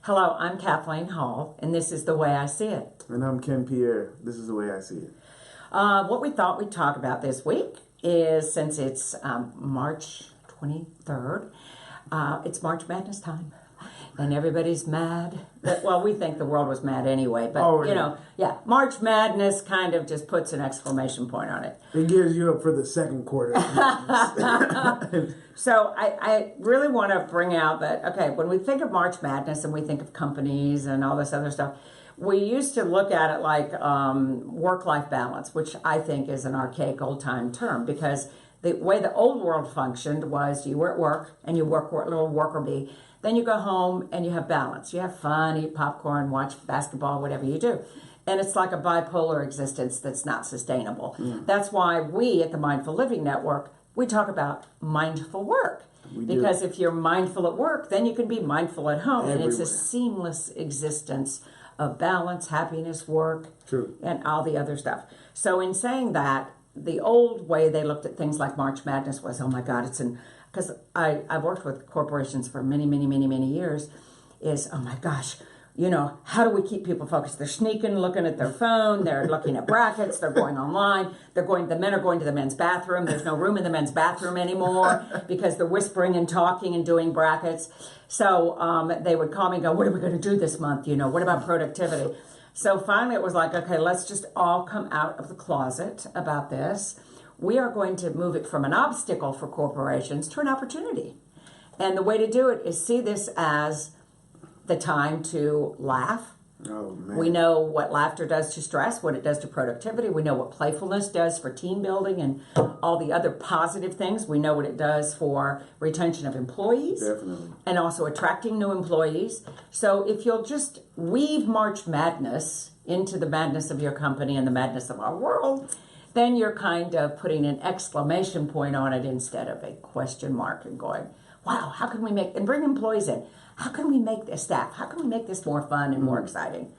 Hello, I'm Kathleen Hall, and this is The Way I See It. And I'm Ken Pierre. This is The Way I See It. What we thought we'd talk about this week is, since it's March 23rd, it's March Madness time. And everybody's mad. Well, we think the world was mad anyway, but March Madness kind of just puts an exclamation point on it. It gears you up for the second quarter. So I really want to bring out that, okay, when we think of March Madness and we think of companies and all this other stuff, we used to look at it like work-life balance, which I think is an archaic old-time term, because the way the old world functioned was you were at work and you work a little worker bee. Then you go home and you have balance. You have fun, eat popcorn, watch basketball, whatever you do. And it's like a bipolar existence that's not sustainable. That's why we at the Mindful Living Network, we talk about mindful work. Because if you're mindful at work, then you can be mindful at home. Everywhere. And it's a seamless existence of balance, happiness, work, and all the other stuff. So in saying that, the old way they looked at things like March Madness was, oh my God, because I've worked with corporations for many, many, many, many years, is, oh my gosh, how do we keep people focused? They're sneaking, looking at their phone, they're looking at brackets, they're going online, the men are going to the men's bathroom, there's no room in the men's bathroom anymore because they're whispering and talking and doing brackets. So they would call me and go, what are we going to do this month? What about productivity? So finally it was like, okay, let's just all come out of the closet about this. We are going to move it from an obstacle for corporations to an opportunity. And the way to do it is see this as the time to laugh. Oh, man. We know what laughter does to stress, what it does to productivity. We know what playfulness does for team building and all the other positive things. We know what it does for retention of employees. Definitely. And also attracting new employees. So if you'll just weave March Madness into the madness of your company and the madness of our world, then you're kind of putting an exclamation point on it instead of a question mark and going, wow, how can we and bring employees in. How can we make this staff? How can we make this more fun and more exciting?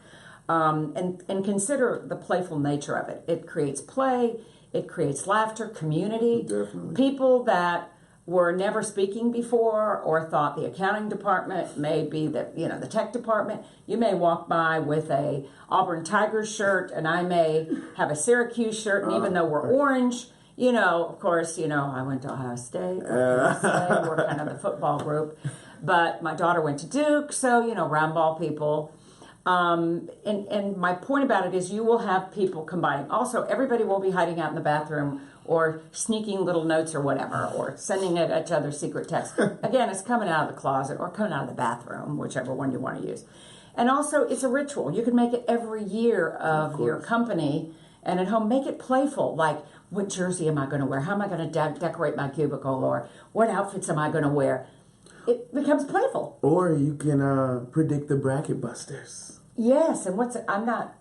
And consider the playful nature of it. It creates play. It creates laughter, community. Definitely. People that were never speaking before or thought the accounting department may be the tech department. You may walk by with a Auburn Tigers shirt and I may have a Syracuse shirt, and even though we're orange, of course, I went to Ohio State. We're kind of the football group. But my daughter went to Duke, so, round ball people. And my point about it is you will have people combining. Also, everybody will be hiding out in the bathroom or sneaking little notes or whatever, or sending it each other secret texts. Again, it's coming out of the closet or coming out of the bathroom, whichever one you want to use. And also, it's a ritual. You can make it every year of your company, and at home, make it playful. Like, what jersey am I going to wear? How am I going to decorate my cubicle? Or what outfits am I going to wear? It becomes playful. Or you can predict the bracket busters. Yes, and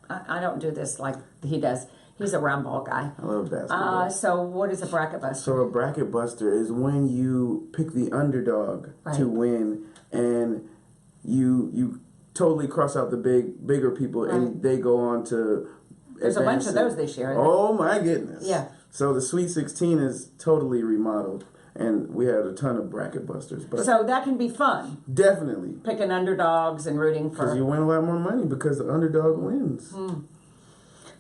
I don't do this like he does. He's a round ball guy. I love basketball. So what is a bracket buster? So a bracket buster is when you pick the underdog to win, and you totally cross out the bigger people, and they go on to There's a bunch of those this year. Oh my goodness. Yeah. So the Sweet 16 is totally remodeled. And we had a ton of bracket busters. So that can be fun. Definitely. Picking underdogs and rooting for... Because you win a lot more money because the underdog wins.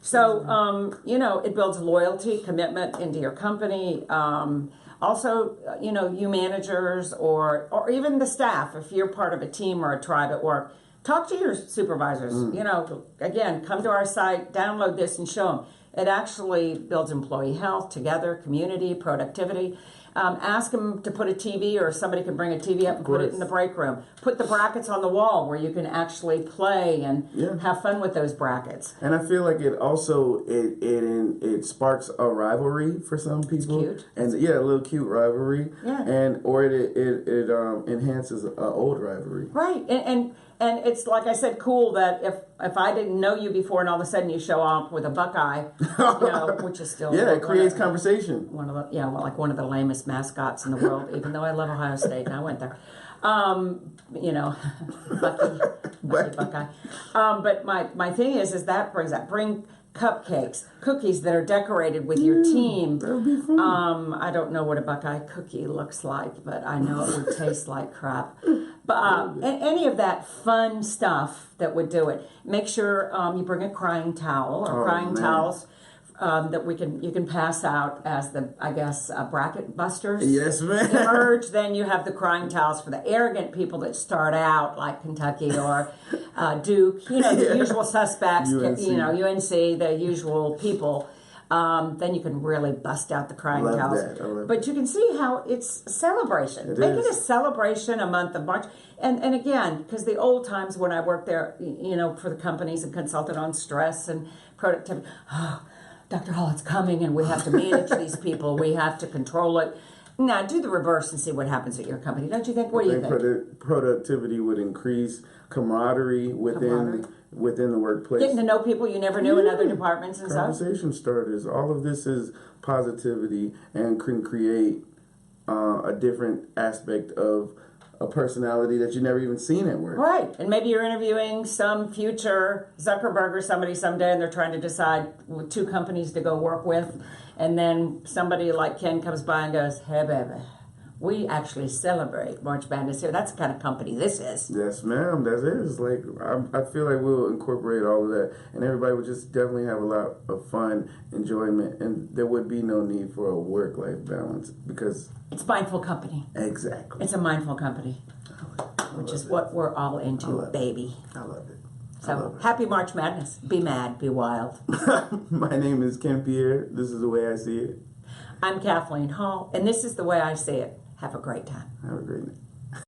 So, it builds loyalty, commitment into your company. Also, you managers or even the staff, if you're part of a team or a tribe at work, talk to your supervisors. Again, come to our site, download this and show them. It actually builds employee health together, community, productivity. Ask them to put a TV, or somebody can bring a TV up and put it in the break room. Put the brackets on the wall where you can actually play and have fun with those brackets. And I feel like it also it sparks a rivalry for some people. It's cute. And a little cute rivalry. Yeah. And or it enhances an old rivalry. Right. And it's, like I said, cool that if I didn't know you before and all of a sudden you show up with a Buckeye, which is still... it creates conversation. One of the lamest mascots in the world, even though I love Ohio State and I went there. Bucky Buckeye. But my thing is that bring cupcakes, cookies that are decorated with your team. That would be fun. I don't know what a Buckeye cookie looks like, but I know it would taste like crap. But any of that fun stuff that would do it. Make sure you bring a crying towel or crying towels. That you can pass out as the bracket busters. Yes, ma'am. Emerge. Then you have the crying towels for the arrogant people that start out like Kentucky or Duke. The usual suspects. UNC. UNC, the usual people. Then you can really bust out the crying towels. But you can see how it's a celebration. Make it a celebration a month of March. And again, because the old times when I worked there, for the companies and consulted on stress and productivity. Dr. Hall, it's coming and we have to manage these people. We have to control it. Now, do the reverse and see what happens at your company. Don't you think? What do you think? Productivity would increase, camaraderie within the workplace. Getting to know people you never knew in other departments and stuff. Conversation starters. All of this is positivity and can create a different aspect of a personality that you never even seen at work. Right. And maybe you're interviewing some future Zuckerberg or somebody someday and they're trying to decide what 2 companies to go work with. And then somebody like Ken comes by and goes, hey, baby, we actually celebrate March Madness here. That's the kind of company this is. Yes, ma'am. That is. I feel like we'll incorporate all of that. And everybody would just definitely have a lot of fun, enjoyment. And there would be no need for a work-life balance because... It's mindful company. Exactly. It's a mindful company, which is what we're all into, baby. I love it. So, happy March Madness. Be mad, be wild. My name is Ken Pierre. This is the way I see it. I'm Kathleen Hall, and this is the way I see it. Have a great time. Have a great night.